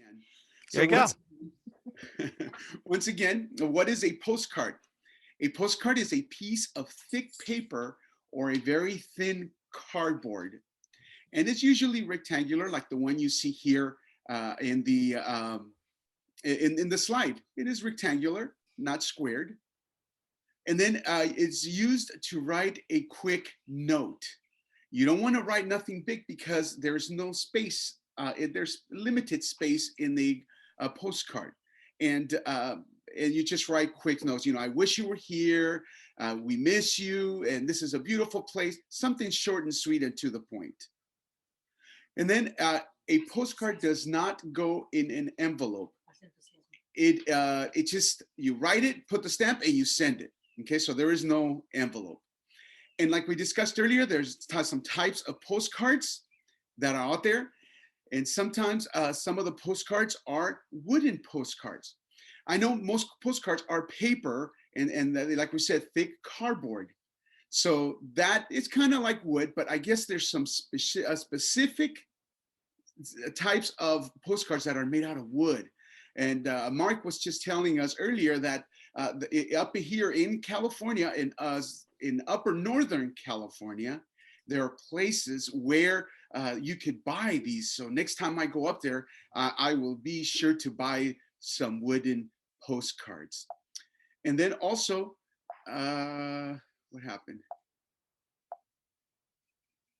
again. There So you go. once again, what is a postcard? A postcard is a piece of thick paper or a very thin cardboard. And it's usually rectangular, like the one you see here in the slide. It is rectangular, not squared. And then it's used to write a quick note. You don't want to write nothing big because there's no space. There's limited space in the postcard, and you just write quick notes. You know, I wish you were here. We miss you, and this is a beautiful place. Something short and sweet and to the point. And then a postcard does not go in an envelope. It just, you write it, put the stamp, and you send it. Okay, so there is no envelope. And like we discussed earlier, there's some types of postcards that are out there. And sometimes some of the postcards are wooden postcards. I know most postcards are paper and like we said, thick cardboard. So that it's kind of like wood, but I guess there's some specific types of postcards that are made out of wood. And Mark was just telling us earlier that up here in California, in upper northern California, there are places where you could buy these. So next time I go up there, I will be sure to buy some wooden postcards. And then also, what happened?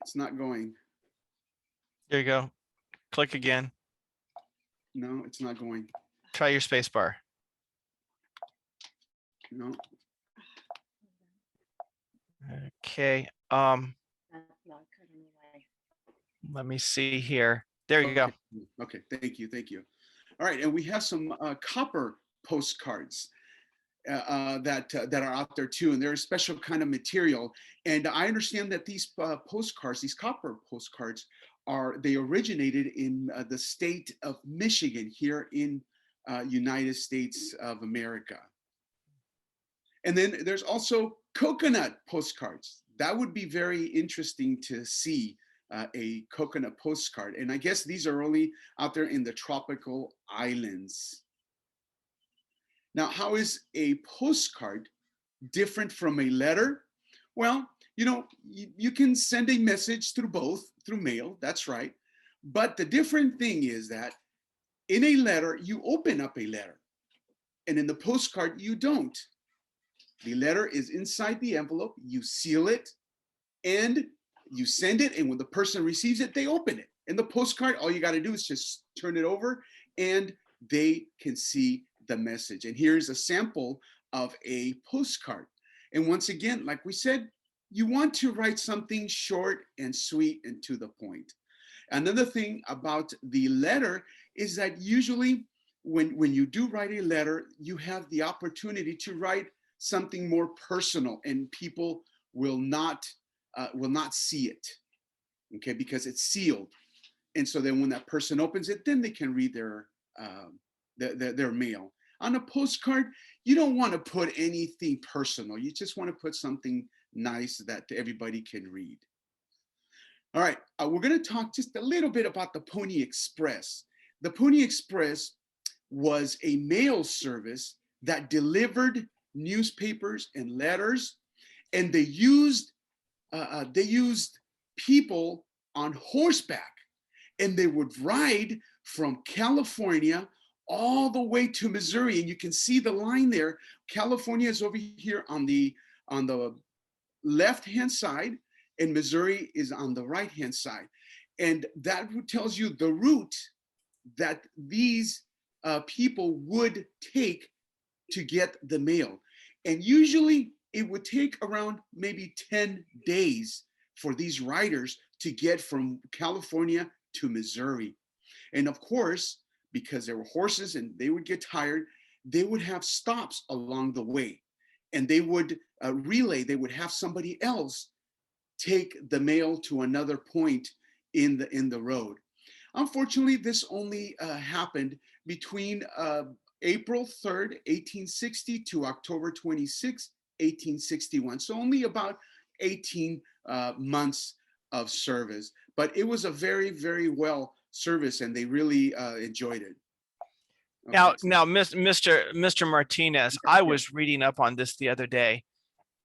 It's not going. There you go. Click again. No, it's not going. Try your space bar. No. Okay. Let me see here. There you go. Okay, thank you. All right, and we have some copper postcards that are out there too, and they're a special kind of material. And I understand that these postcards, these copper postcards, they originated in the state of Michigan here in United States of America. And then there's also coconut postcards. That would be very interesting to see a coconut postcard. And I guess these are only out there in the tropical islands. Now, how is a postcard different from a letter? Well, you know, you can send a message through both, through mail, that's right. But the different thing is that in a letter, you open up a letter. And in the postcard, you don't. The letter is inside the envelope, you seal it, and you send it, and when the person receives it, they open it. In the postcard, all you got to do is just turn it over, and they can see the message. And here's a sample of a postcard. And once again, like we said, you want to write something short and sweet and to the point. Another thing about the letter is that usually when you do write a letter, you have the opportunity to write something more personal, and people will not see it, okay, because it's sealed. And so then when that person opens it, then they can read their mail. On a postcard, you don't want to put anything personal. You just want to put something nice that everybody can read. All right, we're going to talk just a little bit about the Pony Express. The Pony Express was a mail service that delivered newspapers and letters, and they used people on horseback, and they would ride from California all the way to Missouri. And you can see the line there. California is over here on the left-hand side, and Missouri is on the right-hand side. And that tells you the route that these people would take to get the mail. And usually it would take around maybe 10 days for these riders to get from California to Missouri. And of course, because there were horses and they would get tired, they would have stops along the way. And they would they would have somebody else take the mail to another point in the road. Unfortunately, this only happened between April 3rd, 1860 to October 26, 1861. So only about 18 months of service. But it was a very, very well service, and they really enjoyed it. Now, Okay. Mr. Martinez, I was reading up on this the other day,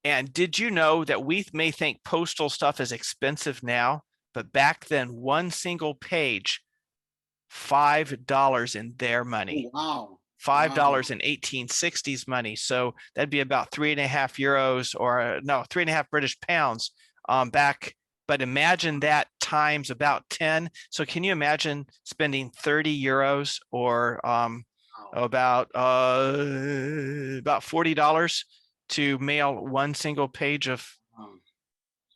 and did you know that we may think postal stuff is expensive now, but back then, one single page, $5 in their money. Oh, wow. $5 in 1860s money. So that'd be about 3.5 euros or no, 3.5 British pounds back. But imagine that times about 10. So can you imagine spending 30 euros or about $40 to mail one single page of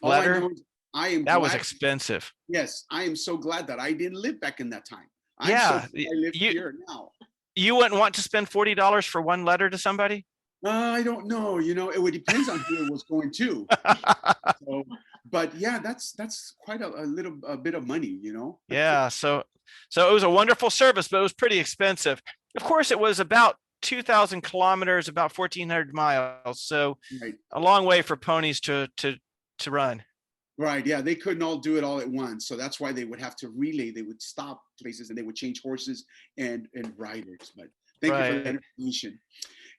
All I letter? know is I am That was glad. expensive. Yes, I am so glad that I didn't live back in that time. I'm so Yeah, glad I live here now. you wouldn't want to spend $40 for one letter to somebody? I don't know. It would depends on who it was going to. So, but yeah, that's quite a bit of money. Yeah, so it was a wonderful service, but it was pretty expensive. Of course, it was about 2,000 kilometers, about 1,400 miles. So Right. a long way for ponies to run. Right. Yeah, they couldn't all do it all at once, so that's why they would have to relay. They would stop places and they would change horses and riders. But thank you for that Right. information.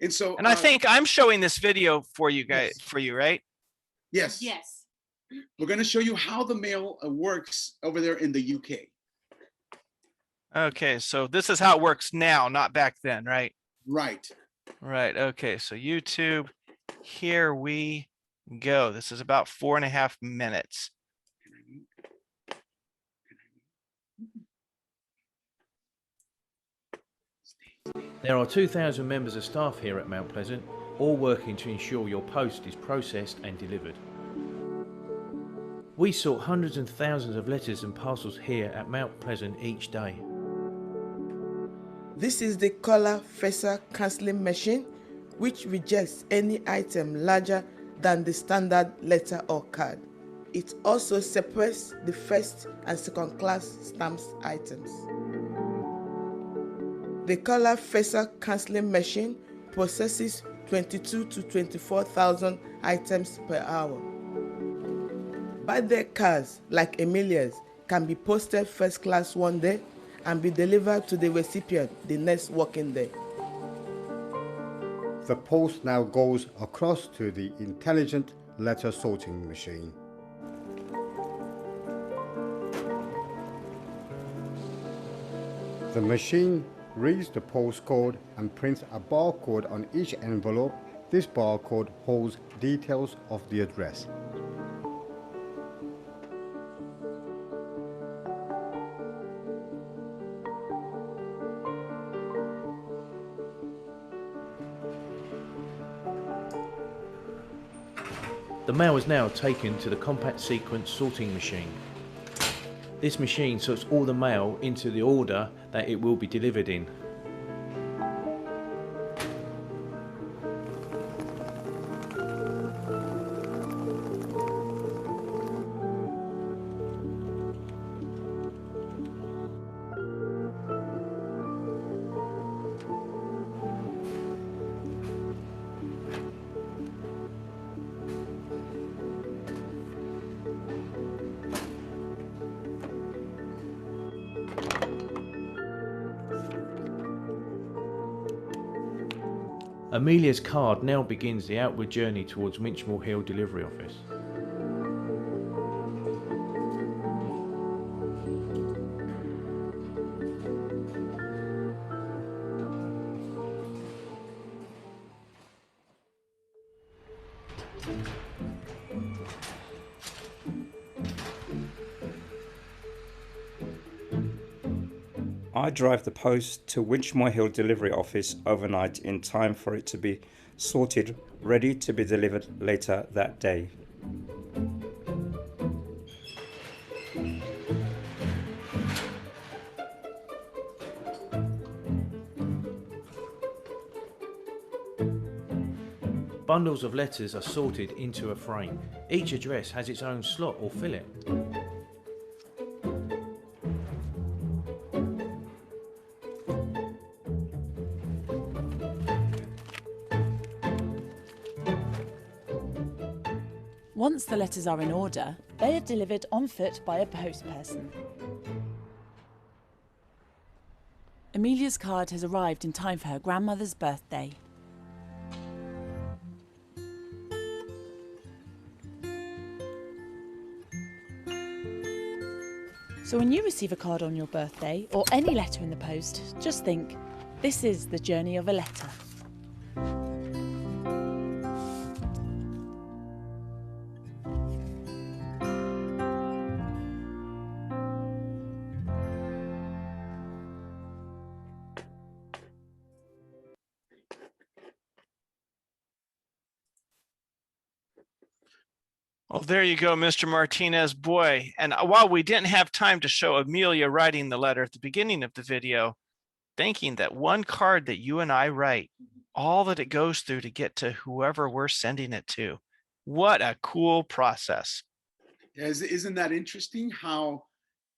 And so, And I think I'm showing this video for you guys, yes, for you, right? yes, Yes. we're going to show you how the mail works over there in the UK. Okay, so this is how it works now, not back then, right? Right. Right. Okay, so YouTube, here we go. This is about 4.5 minutes. There are 2,000 members of staff here at Mount Pleasant, all working to ensure your post is processed and delivered. We sort hundreds and thousands of letters and parcels here at Mount Pleasant each day. This is the color facer cancelling machine, which rejects any item larger than the standard letter or card. It also separates the first and second class stamps items. The color facer cancelling machine processes 22 to 24,000 items per hour. Birthday cards like Emilia's can be posted first class one day and be delivered to the recipient the next working day. The post now goes across to the intelligent letter sorting machine. The machine reads the postcode and prints a barcode on each envelope. This barcode holds details of the address. The mail is now taken to the compact sequence sorting machine. This machine sorts all the mail into the order that it will be delivered in. Amelia's card now begins the outward journey towards Winchmore Hill Delivery Office. I drive the post to Winchmore Hill Delivery Office overnight in time for it to be sorted, ready to be delivered later that day. Bundles of letters are sorted into a frame. Each address has its own slot or fillet. Once the letters are in order, they are delivered on foot by a postperson. Amelia's card has arrived in time for her grandmother's birthday. So when you receive a card on your birthday or any letter in the post, just think, this is the journey of a letter. Well, there you go, Mr. Martinez. Boy, and while we didn't have time to show Amelia writing the letter at the beginning of the video, thinking that one card that you and I write, all that it goes through to get to whoever we're sending it to. What a cool process. Isn't that interesting how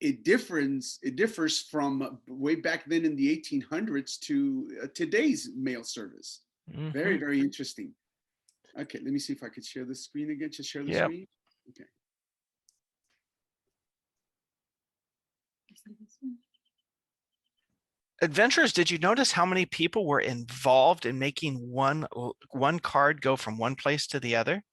it differs from way back then in the 1800s to today's mail service. Very, very interesting. Okay, let me see if I could share the screen again. Just share the screen. Okay. Adventurers, did you notice how many people were involved in making one card go from one place to the other?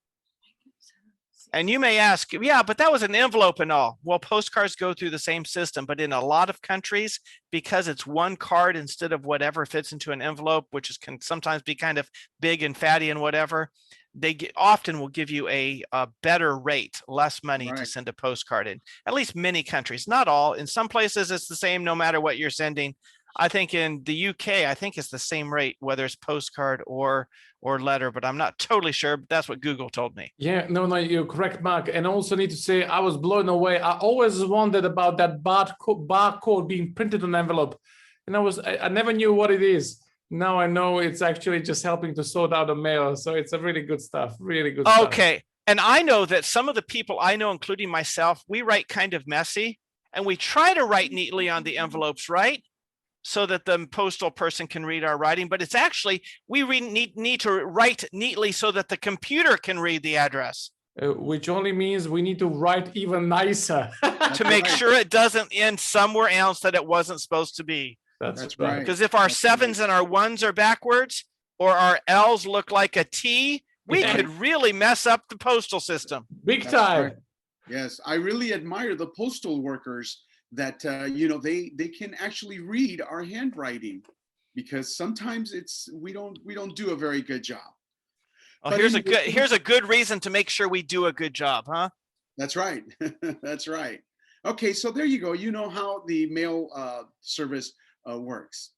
And you may ask, yeah, but that was an envelope and all. Well, postcards go through the same system, but in a lot of countries, because it's one card instead of whatever fits into an envelope, which can sometimes be kind of big and fatty and whatever, they often will give you a better rate, less money to send a postcard in. At least many countries, not all. In some places, it's the same no matter what you're sending. I think in the UK, I think it's the same rate, whether it's postcard or letter, but I'm not totally sure. But that's what Google told me. Yeah, no, you're correct, Mark. And I also need to say I was blown away. I always wondered about that barcode being printed on an envelope. And I never knew what it is. Now I know it's actually just helping to sort out the mail. So it's a really good stuff, really good stuff. Okay. And I know that some of the people I know, including myself, we write kind of messy and we try to write neatly on the envelopes, right? So that the postal person can read our writing, but it's actually, we need to write neatly so that the computer can read the address. Which only means we need to write even nicer. To make sure it doesn't end somewhere else that it wasn't supposed to be. That's right. Because if our sevens and our ones are backwards, or our L's look like a T, we could really mess up the postal system. Big time. Right. Yes, I really admire the postal workers that they can actually read our handwriting, because sometimes we don't do a very good job. Oh, here's a good reason to make sure we do a good job, huh? That's right. That's right. Okay, so there you go. You know how the mail service works.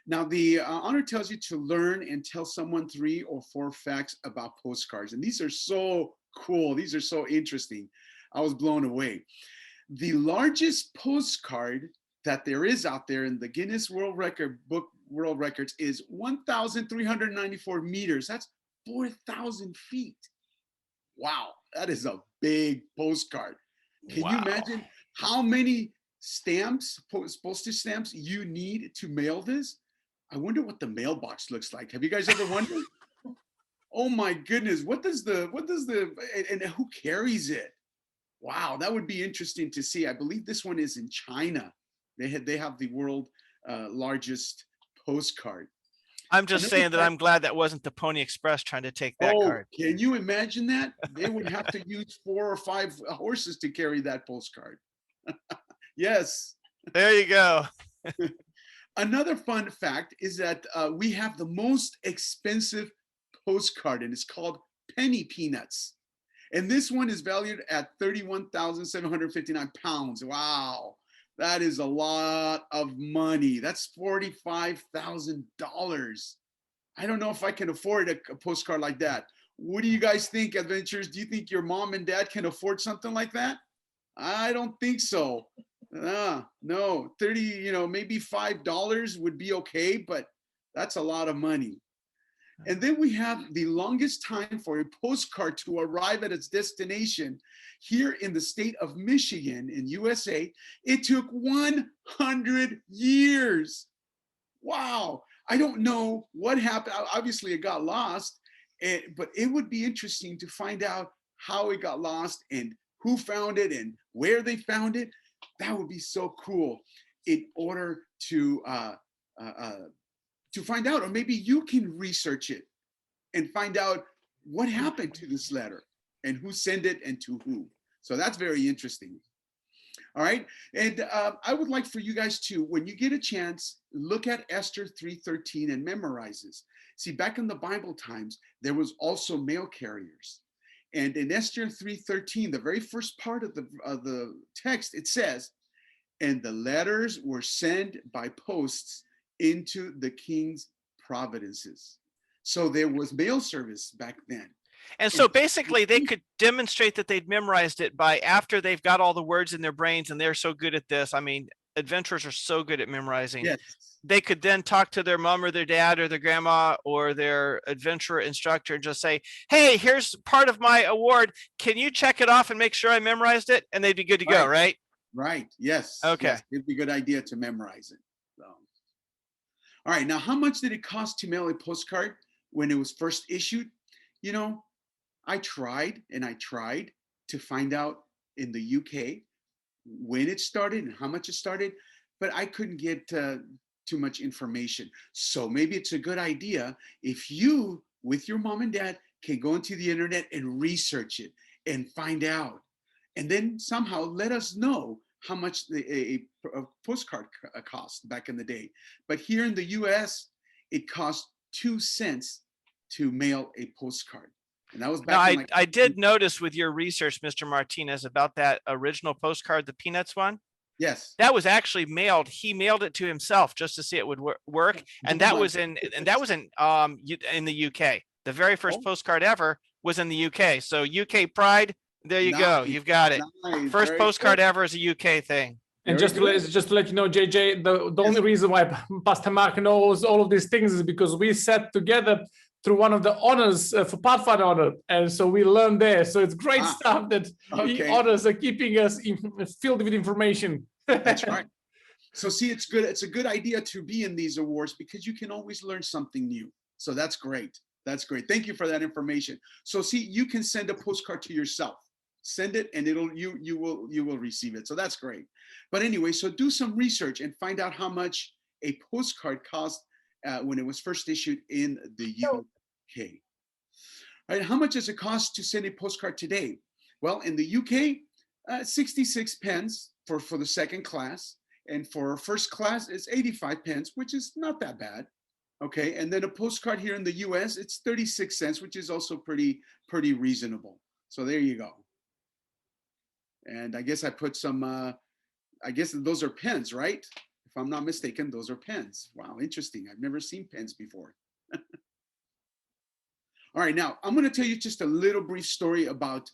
Now, the honor tells you to learn and tell someone 3 or 4 facts about postcards, and these are so cool. These are so interesting. I was blown away. The largest postcard that there is out there in the Guinness World Records is 1,394 meters. That's 4,000 feet. Wow, that is a big postcard. Can you imagine how many stamps, postage stamps, you need to mail this? I wonder what the mailbox looks like. Have you guys ever wondered? Oh my goodness, and who carries it? Wow, that would be interesting to see. I believe this one is in China. They have the world largest postcard. I'm just saying that I'm glad that wasn't the Pony Express trying to take that card. Can you imagine that? They would have to use 4 or 5 horses to carry that postcard. Yes. There you go. Another fun fact is that we have the most expensive postcard, and it's called Penny Peanuts. And this one is valued at 31,759 pounds. Wow, that is a lot of money. That's $45,000. I don't know if I can afford a postcard like that. What do you guys think, adventurers? Do you think your mom and dad can afford something like that? I don't think so. No, 30, maybe $5 would be okay, but that's a lot of money. And then we have the longest time for a postcard to arrive at its destination here in the state of Michigan in USA. It took 100 years. Wow. I don't know what happened. Obviously, it got lost, but it would be interesting to find out how it got lost and who found it and where they found it. That would be so cool in order to to find out, or maybe you can research it and find out what happened to this letter and who sent it and to who. So that's very interesting. All right. And I would like for you guys to, when you get a chance, look at Esther 3:13 and memorize this. See, back in the Bible times, there was also mail carriers. And in Esther 3:13, the very first part of the text, it says, and the letters were sent by posts into the king's providences. So there was mail service back then. And so basically they could demonstrate that they'd memorized it by after they've got all the words in their brains and they're so good at this. I mean, adventurers are so good at memorizing. Yes. They could then talk to their mom or their dad or their grandma or their adventurer instructor and just say, hey, here's part of my award. Can you check it off and make sure I memorized it? And they'd be good to go, right? Right. Yes. Okay. Yes. It'd be a good idea to memorize it. So. All right. Now, how much did it cost to mail a postcard when it was first issued? You know, I tried to find out in the UK when it started and how much it started, but I couldn't get too much information. So maybe it's a good idea if you, with your mom and dad, can go into the internet and research it and find out. And then somehow let us know how much a postcard cost back in the day. But here in the US, it cost 2 cents to mail a postcard. And that was back now, I did notice with your research, Mr. Martinez, about that original postcard, the Peanuts one. Yes. That was actually mailed. He mailed it to himself just to see it would work. And that was in the UK. The very first postcard ever was in the UK. So UK pride. There you go. You've got it. Nice. First Very postcard good. ever is a UK thing. And just to let you know, JJ, the only reason why Pastor Mark knows all of these things is because we sat together through one of the honors for Pathfinder honor, and so we learned there. So it's great stuff that the honors are keeping us filled with information. That's right. So see, it's good. It's a good idea to be in these awards because you can always learn something new. So that's great. That's great. Thank you for that information. So see, you can send a postcard to yourself. Send it, and you will receive it. So that's great. But anyway, so do some research and find out how much a postcard cost when it was first issued in the UK. All right, how much does it cost to send a postcard today? Well, in the UK, 66 pence for the second class, and for first class, it's 85 pence, which is not that bad. Okay, and then a postcard here in the US, it's 36 cents, which is also pretty reasonable. So there you go. And I guess I put some, I guess those are pens, right? If I'm not mistaken, those are pens. Wow, interesting. I've never seen pens before. All right, now I'm going to tell you just a little brief story about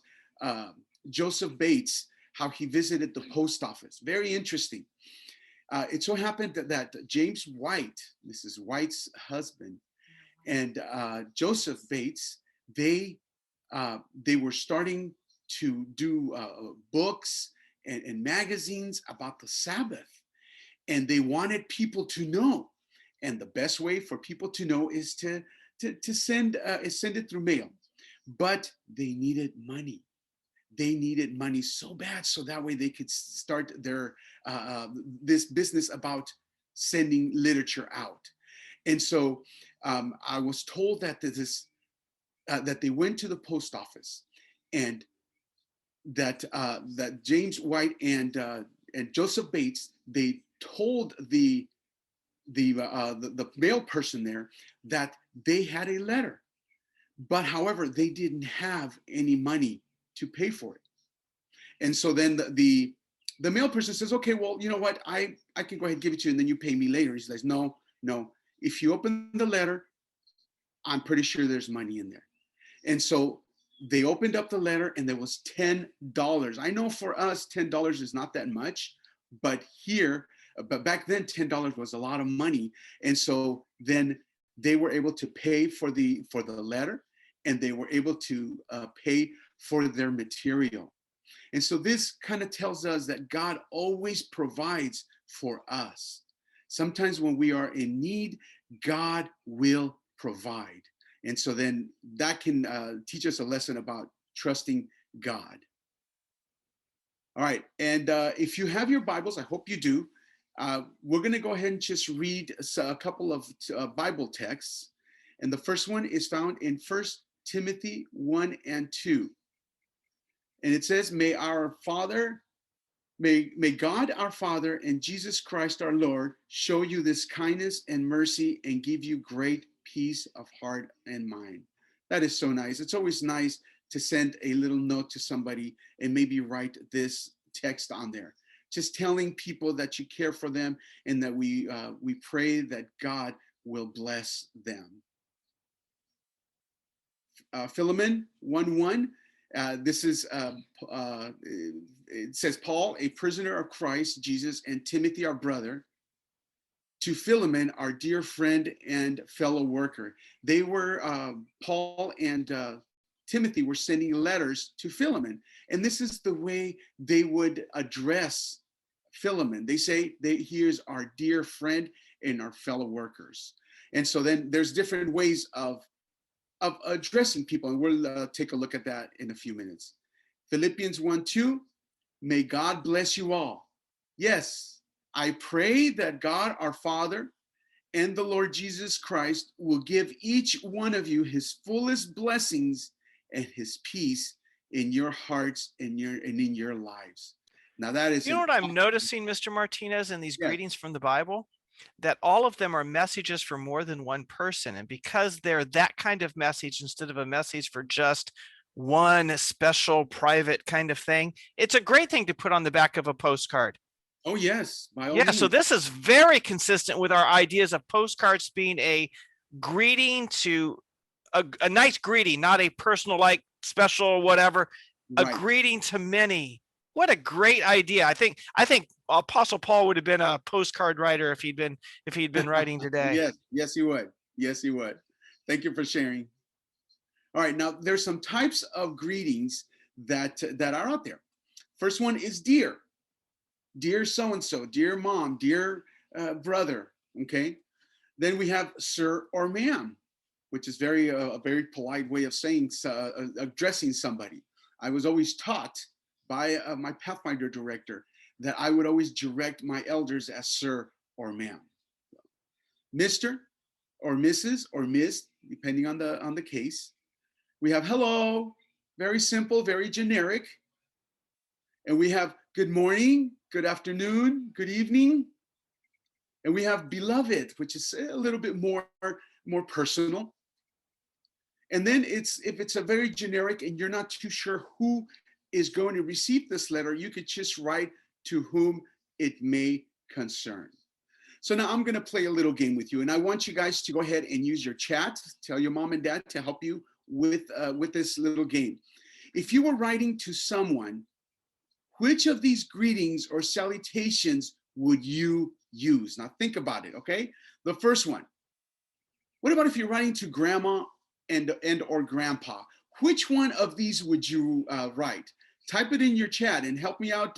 Joseph Bates, how he visited the post office. Very interesting. It so happened that James White, Mrs. White's husband, and Joseph Bates, they were starting to do books and magazines about the Sabbath. And they wanted people to know. And the best way for people to know is to send it through mail. But they needed money. They needed money so bad, so that way they could start their this business about sending literature out. And so I was told that that they went to the post office, and that James White and Joseph Bates, they told the mail person there that they had a letter, but however they didn't have any money to pay for it. And so then the mail person says, okay, well, you know what, I can go ahead and give it to you and then you pay me later. He says, no, if you open the letter, I'm pretty sure there's money in there. And so they opened up the letter and there was $10. I know for us, $10 is not that much, but back then $10 was a lot of money. And so then they were able to pay for the letter, and they were able to pay for their material. And so this kind of tells us that God always provides for us. Sometimes when we are in need, God will provide. And so then that can teach us a lesson about trusting God. All right, and if you have your Bibles, I hope you do, We're going to go ahead and just read a couple of Bible texts. And the first one is found in 1 Timothy 1 and 2. And it says, may God our Father and Jesus Christ our Lord show you this kindness and mercy and give you great peace of heart and mind. That is so nice. It's always nice to send a little note to somebody and maybe write this text on there. Just telling people that you care for them and that we pray that God will bless them. Philemon 1:1. This is, it says, Paul, a prisoner of Christ Jesus, and Timothy, our brother, to Philemon, our dear friend and fellow worker. They were, Paul and Timothy were sending letters to Philemon. And this is the way they would address Philemon. They say, here's our dear friend and our fellow workers. And so then there's different ways of addressing people, and we'll take a look at that in a few minutes. Philippians 1:2, may God bless you all. Yes, I pray that God our Father and the Lord Jesus Christ will give each one of you his fullest blessings and his peace in your hearts and in your lives. Now that is, you know what I'm noticing, Mr. Martinez, in these Yeah. greetings from the Bible? That all of them are messages for more than one person. And because they're that kind of message instead of a message for just one special private kind of thing, it's a great thing to put on the back of a postcard. Oh yes, by all Yeah, so means. this is very consistent with our ideas of postcards being a greeting to a nice greeting, not a personal, like special, whatever, a Right. greeting to many. What a great idea. I think Apostle Paul would have been a postcard writer if he'd been writing today. Yes, he would. Yes, he would. Thank you for sharing. All right, now there's some types of greetings that are out there. First one is dear. Dear so-and-so, dear mom, dear brother, okay? Then we have sir or ma'am, which is a very polite way of saying, addressing somebody. I was always taught by my Pathfinder director that I would always direct my elders as sir or ma'am. Mr. or Mrs. or Miss, depending on the case. We have hello, very simple, very generic. And we have good morning, good afternoon, good evening. And we have beloved, which is a little bit more personal. And then if it's a very generic and you're not too sure who is going to receive this letter, you could just write to whom it may concern. So now I'm going to play a little game with you, and I want you guys to go ahead and use your chat. Tell your mom and dad to help you with this little game. If you were writing to someone, which of these greetings or salutations would you use? Now think about it, okay? The first one. What about if you're writing to grandma and or grandpa? Which one of these would you write? Type it in your chat and help me out,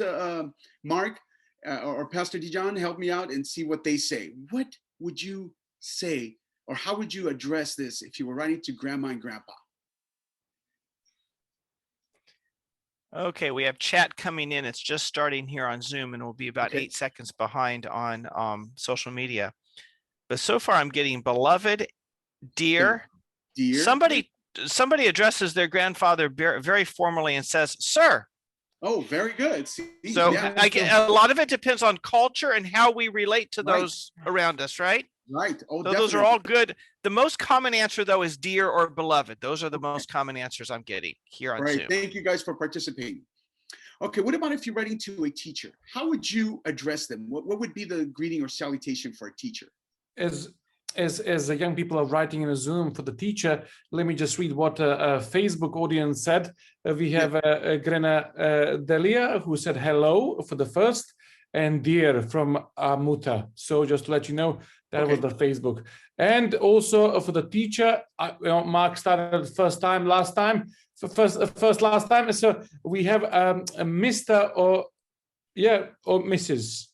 Mark or Pastor Dijon, help me out and see what they say. What would you say, or how would you address this if you were writing to grandma and grandpa? Okay, we have chat coming in. It's just starting here on Zoom and will be about Okay. 8 seconds behind on social media. But so far I'm getting beloved, dear. Dear. Somebody addresses their grandfather very formally and says, sir. Oh, very good. See, So yeah. a lot of it depends on culture and how we relate to Right. those around us, right? Right. Oh, So those are definitely. all good. The most common answer, though, is dear or beloved. Those are the most common answers I'm getting here on Right. Zoom. Thank you guys for participating. Okay, what about if you're writing to a teacher? How would you address them? What would be the greeting or salutation for a teacher? As the young people are writing in a Zoom for the teacher, let me just read what a Facebook audience said. We have Grena Delia, who said hello for the first, and dear from Muta. So just to let you know, that was the Facebook. And also for the teacher, Mark started first time, last time, last time. So we have a Mr. or Mrs.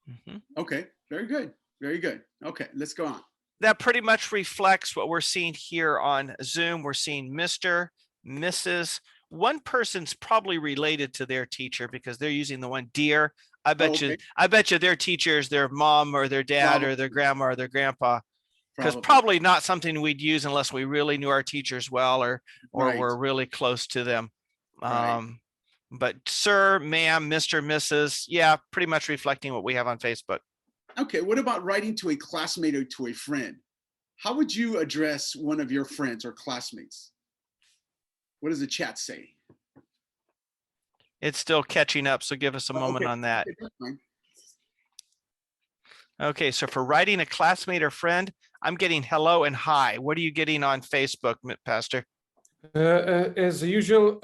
Mhm. Okay, very good. Very good. Okay, let's go on. That pretty much reflects what we're seeing here on Zoom. We're seeing Mr., Mrs. One person's probably related to their teacher because they're using the one dear. I bet okay. you. I bet you their teachers, their mom or their dad or their grandma or their grandpa, because probably not something we'd use unless we really knew our teachers well or Right. were really close to them. Right. But sir, ma'am, Mr., Mrs., yeah, pretty much reflecting what we have on Facebook. Okay, what about writing to a classmate or to a friend? How would you address one of your friends or classmates? What does the chat say? It's still catching up, so give us a moment Okay. on that. Okay, that's fine. Okay, so for writing a classmate or friend, I'm getting hello and hi. What are you getting on Facebook, Pastor? As usual,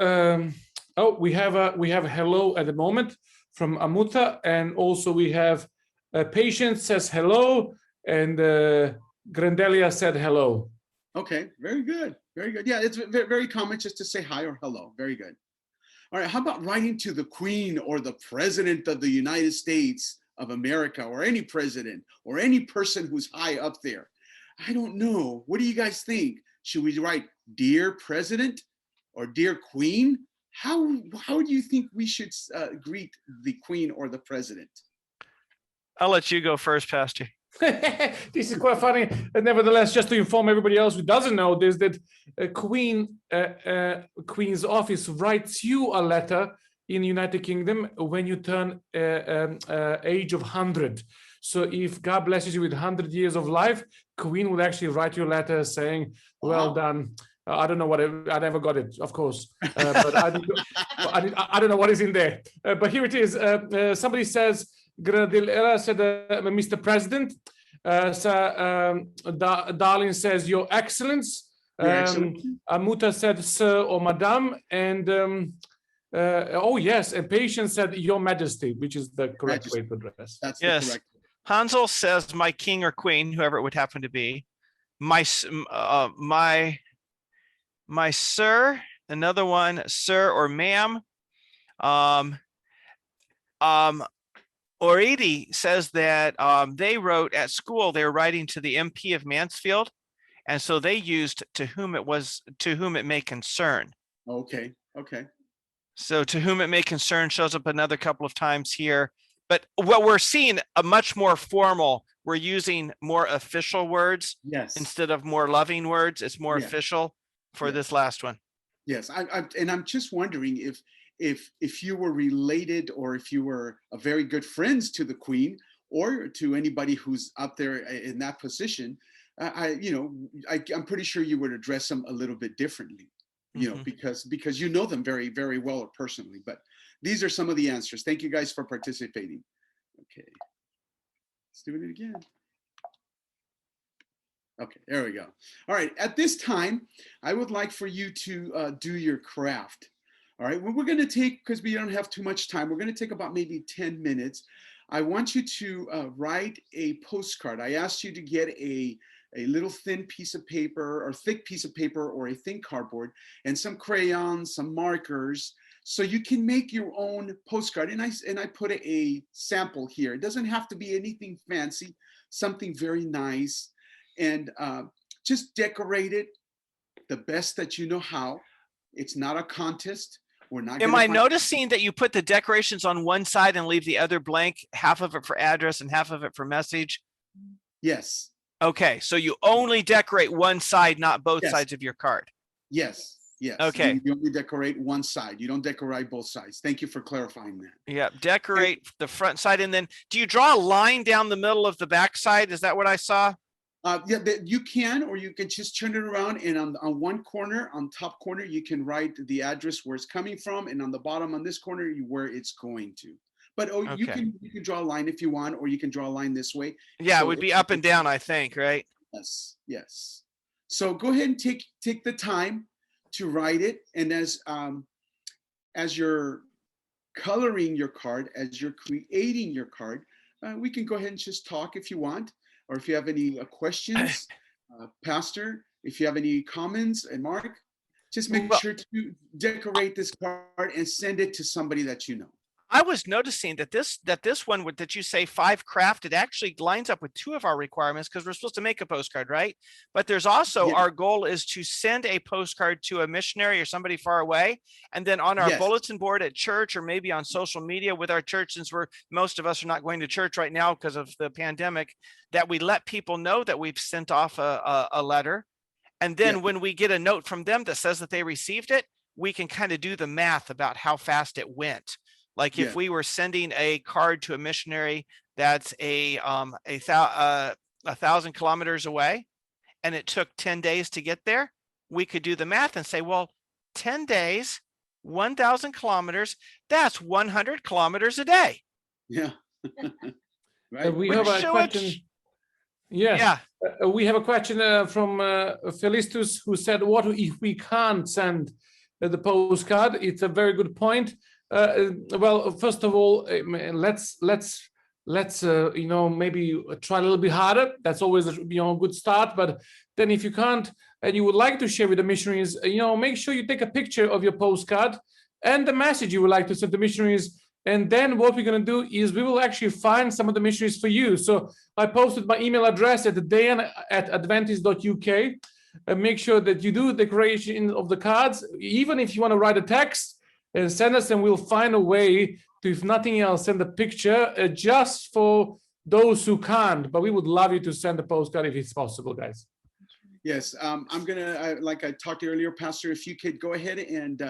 we have a hello at the moment from Amuta, and also we have Patience says hello, and Grandelia said hello. Okay, very good. Very good. Yeah, it's very common just to say hi or hello. Very good. All right, how about writing to the Queen or the President of the United States of America, or any president or any person who's high up there? I don't know. What do you guys think? Should we write Dear President or Dear Queen? How do you think we should greet the Queen or the President? I'll let you go first, Pastor. This is quite funny. Nevertheless, just to inform everybody else who doesn't know this, that Queen's office writes you a letter in the United Kingdom when you turn age of 100. So if God blesses you with 100 years of life, Queen will actually write you a letter saying, well done. I don't know what I never got it, of course, but I don't know what is in there. But here it is. Somebody says, Gradilera said, Mr. President. Darling says, Your Excellence. Amuta said, Sir or Madam. And oh, yes. And Patience said, Your Majesty, which is the correct way to address. That's yes. The correct. Hansel says, my king or queen, whoever it would happen to be. My sir. Another one, sir or ma'am. Oridi says that they wrote at school, they were writing to the MP of Mansfield. And so they used to whom it may concern. Okay. Okay. So to whom it may concern shows up another couple of times here. But what we're seeing a much more formal, we're using more official words instead of more loving words. It's more official for this last one. Yes. I'm just wondering if you were related, or if you were a very good friends to the Queen, or to anybody who's up there in that position, I'm pretty sure you would address them a little bit differently, because you know them very, very well or personally. But these are some of the answers. Thank you guys for participating. Okay, let's do it again. Okay, there we go. All right, at this time, I would like for you to do your craft. All right, well, we're going to take, because we don't have too much time, we're going to take about maybe 10 minutes. I want you to write a postcard. I asked you to get a little thin piece of paper, or thick piece of paper, or a thin cardboard, and some crayons, some markers, so you can make your own postcard. And I put a sample here. It doesn't have to be anything fancy, something very nice, and just decorate it the best that you know how. It's not a contest. We're not. Am I noticing that you put the decorations on one side and leave the other blank, half of it for address and half of it for message? Yes. Okay, so you only decorate one side, not both sides of your card. Yes. Yes. Okay. You only decorate one side. You don't decorate both sides. Thank you for clarifying that. Yeah. Decorate the front side, and then do you draw a line down the middle of the back side? Is that what I saw? You can, or you can just turn it around, and on one corner, on top corner, you can write the address where it's coming from, and on the bottom on this corner, where it's going to. But you can draw a line if you want, or you can draw a line this way. Yeah, it would be up and down, I think, right? Yes, yes. So go ahead and take the time to write it, and as you're coloring your card, as you're creating your card, we can go ahead and just talk if you want. Or if you have any questions, Pastor, if you have any comments, and Mark, just make sure to decorate this card and send it to somebody that you know. I was noticing that this one that you say 5 craft, it actually lines up with 2 of our requirements because we're supposed to make a postcard, right? But there's also Yeah. our goal is to send a postcard to a missionary or somebody far away. And then on our Yes. bulletin board at church or maybe on social media with our church, since most of us are not going to church right now because of the pandemic, that we let people know that we've sent off a letter. And then Yeah. when we get a note from them that says that they received it, we can kind of do the math about how fast it went. Like if Yeah. we were sending a card to a missionary that's 1,000 kilometers away and it took 10 days to get there, we could do the math and say, well, 10 days, 1,000 kilometers, that's 100 kilometers a day. Yeah. Right. We have a question. Yes. Yeah. We have a question from Felistus, who said, what if we can't send the postcard? It's a very good point. Well, first of all, let's maybe try a little bit harder. That's always a good start. But then if you can't and you would like to share with the missionaries, make sure you take a picture of your postcard and the message you would like to send the missionaries. And then what we're going to do is we will actually find some of the missionaries for you. So I posted my email address at dan@adventist.uk. Make sure that you do the creation of the cards, even if you want to write a text and send us, and we'll find a way to, if nothing else, send a picture just for those who can't. But we would love you to send a postcard if it's possible, guys. Yes, I'm gonna, like I talked earlier, Pastor, if you could go ahead and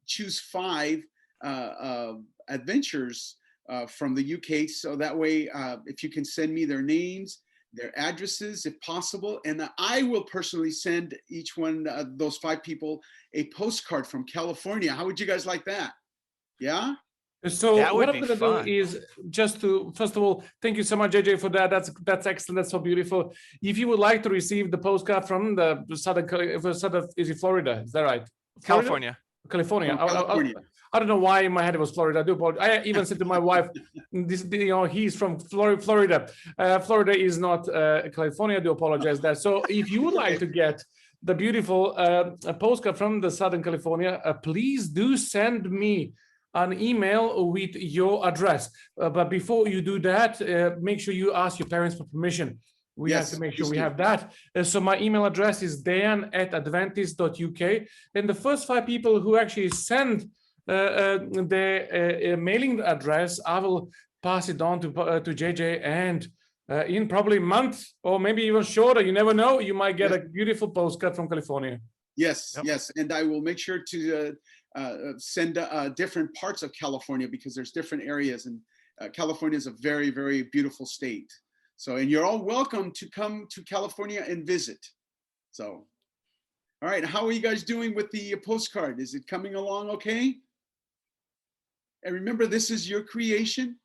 choose 5 adventures from the UK, so that way, if you can send me their names, their addresses, if possible, and I will personally send each one of those 5 people a postcard from California. How would you guys like that? Yeah. So That would what I'm be going to do is just to, first of all, thank you so much, JJ, for that. That's excellent. That's so beautiful. If you would like to receive the postcard from the southern, is it Florida? Is that right? California. California. California. I don't know why in my head it was Florida. I do apologize. I even said to my wife, he's from Florida. Florida is not California. I do apologize that. So if you would like to get the beautiful postcard from the Southern California, please do send me an email with your address. But before you do that, make sure you ask your parents for permission. We have to make sure we have that. So my email address is dan@adventist.uk. And the first 5 people who actually send the mailing address, I will pass it on to JJ, and in probably a month or maybe even shorter, you never know, you might get a beautiful postcard from California. Yes, yes, and I will make sure to send different parts of California, because there's different areas, and California is a very, very beautiful state. So, and you're all welcome to come to California and visit. So, all right, how are you guys doing with the postcard? Is it coming along okay? And remember, this is your creation.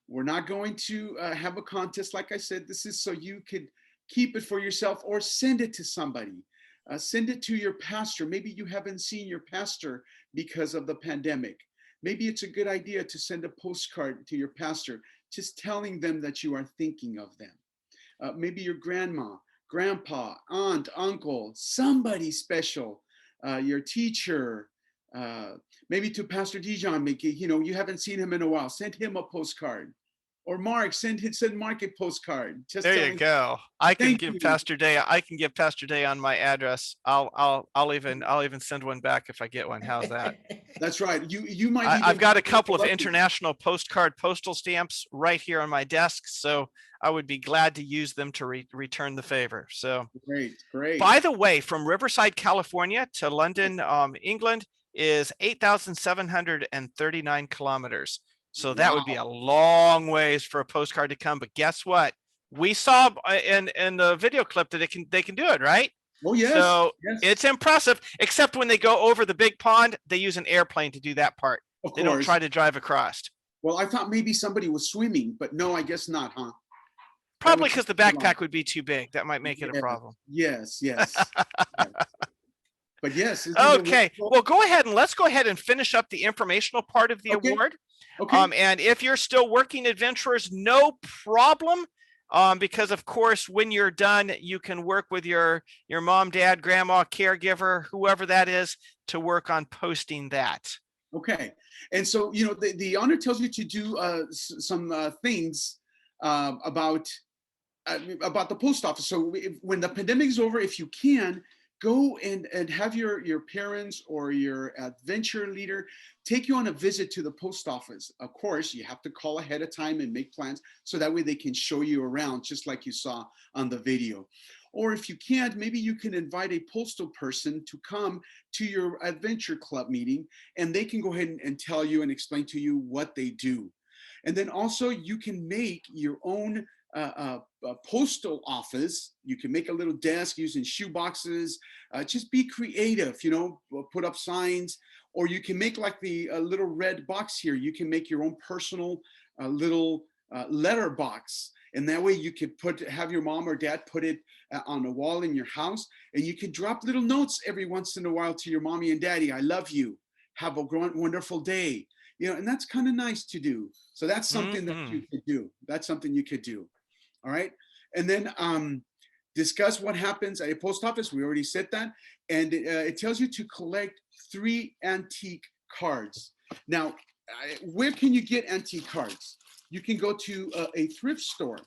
We're not going to have a contest. Like I said, this is so you could keep it for yourself or send it to somebody. Send it to your pastor. Maybe you haven't seen your pastor because of the pandemic. Maybe it's a good idea to send a postcard to your pastor, just telling them that you are thinking of them. Maybe your grandma, grandpa, aunt, uncle, somebody special, your teacher, maybe to Pastor Dijon, you haven't seen him in a while, send him a postcard. Or Mark, send Mark a postcard. Just there you go. I can give you. Pastor Day on my address. I'll even send one back if I get one. How's that? That's right. You might. I've got a couple of international postcard postal stamps right here on my desk, so I would be glad to use them to return the favor. So great. By the way, from Riverside, California to London, England is 8,739 kilometers. So that would be a long ways for a postcard to come. But guess what? We saw in the video clip that they can do it, right? Oh, yes. So yes. It's impressive, except when they go over the big pond, they use an airplane to do that part. They don't try to drive across. Well, I thought maybe somebody was swimming, but no, I guess not, huh? Probably because the backpack would be too big. That might make it a problem. Yes. But yes. Okay. Well, let's go ahead and finish up the informational part of the award. Okay. And if you're still working adventurers, no problem. Because of course, when you're done, you can work with your mom, dad, grandma, caregiver, whoever that is, to work on posting that. Okay. And so, the honor tells you to do some things about the post office. So when the pandemic is over, if you can, go and have your parents or your adventure leader take you on a visit to the post office. Of course, you have to call ahead of time and make plans so that way they can show you around, just like you saw on the video. Or if you can't, maybe you can invite a postal person to come to your adventure club meeting, and they can go ahead and tell you and explain to you what they do. And then also you can make your own postal office. You can make a little desk using shoe boxes. Just be creative, put up signs, or you can make like the little red box here. You can make your own personal little letter box. And that way you could have your mom or dad put it on a wall in your house, and you can drop little notes every once in a while to your mommy and daddy. I love you. Have a wonderful day. And that's kind of nice to do. So that's something that you could do. That's something you could do. All right. And then discuss what happens at a post office. We already said that. And it tells you to collect 3 antique cards. Now, where can you get antique cards? You can go to a thrift store.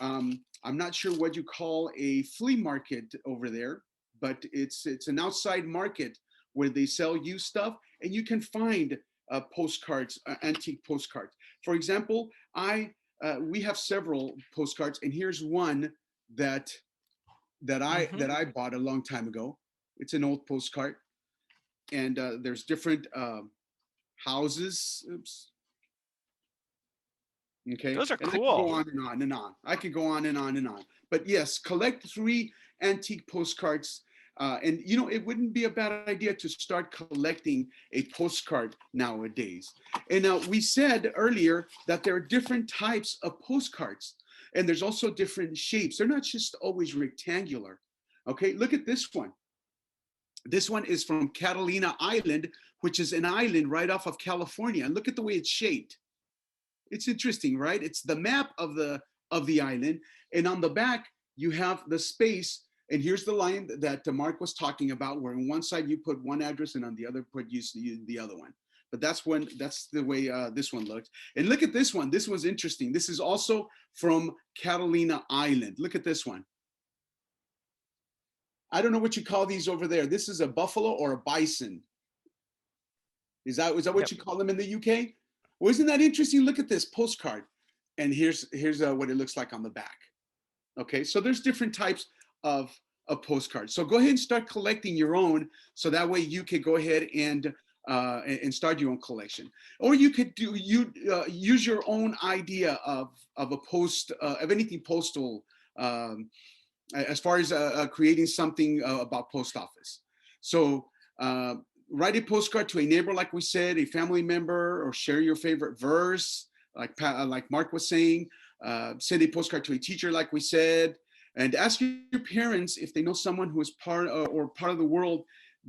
I'm not sure what you call a flea market over there, but it's an outside market where they sell used stuff, and you can find postcards, antique postcards. For example, we have several postcards, and here's one that I bought a long time ago. It's an old postcard, and there's different houses. Oops. Okay. Those are and cool. I could go on and on and on. I could go on and on and on. But yes, collect 3 antique postcards. And it wouldn't be a bad idea to start collecting a postcard nowadays. And we said earlier that there are different types of postcards, and there's also different shapes. They're not just always rectangular. Okay, look at this one. This one is from Catalina Island, which is an island right off of California. And look at the way it's shaped. It's interesting, right? It's the map of the island, and on the back you have the space. And here's the line that Mark was talking about, where on one side you put one address and on the other put the other one. But that's the way this one looks. And look at this one. This one's interesting. This is also from Catalina Island. Look at this one. I don't know what you call these over there. This is a buffalo or a bison. Is that what you call them in the UK? Well, isn't that interesting? Look at this postcard. And here's what it looks like on the back. Okay, so there's different types of postcards. So go ahead and start collecting your own, so that way you could go ahead and start your own collection. Or you could use your own idea of anything postal, as far as creating something about post office. So write a postcard to a neighbor, like we said, a family member, or share your favorite verse, like Mark was saying. Send a postcard to a teacher, like we said. And ask your parents if they know someone who is part of the world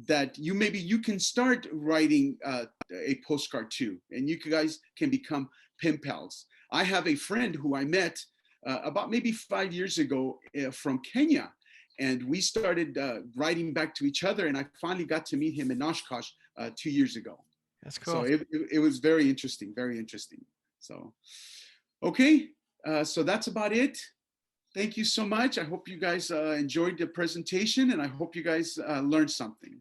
that you can start writing a postcard to, and you guys can become pen pals. I have a friend who I met about maybe 5 years ago from Kenya, and we started writing back to each other, and I finally got to meet him in Oshkosh 2 years ago. That's cool. So it was very interesting, very interesting. So, okay, so that's about it. Thank you so much. I hope you guys enjoyed the presentation, and I hope you guys learned something.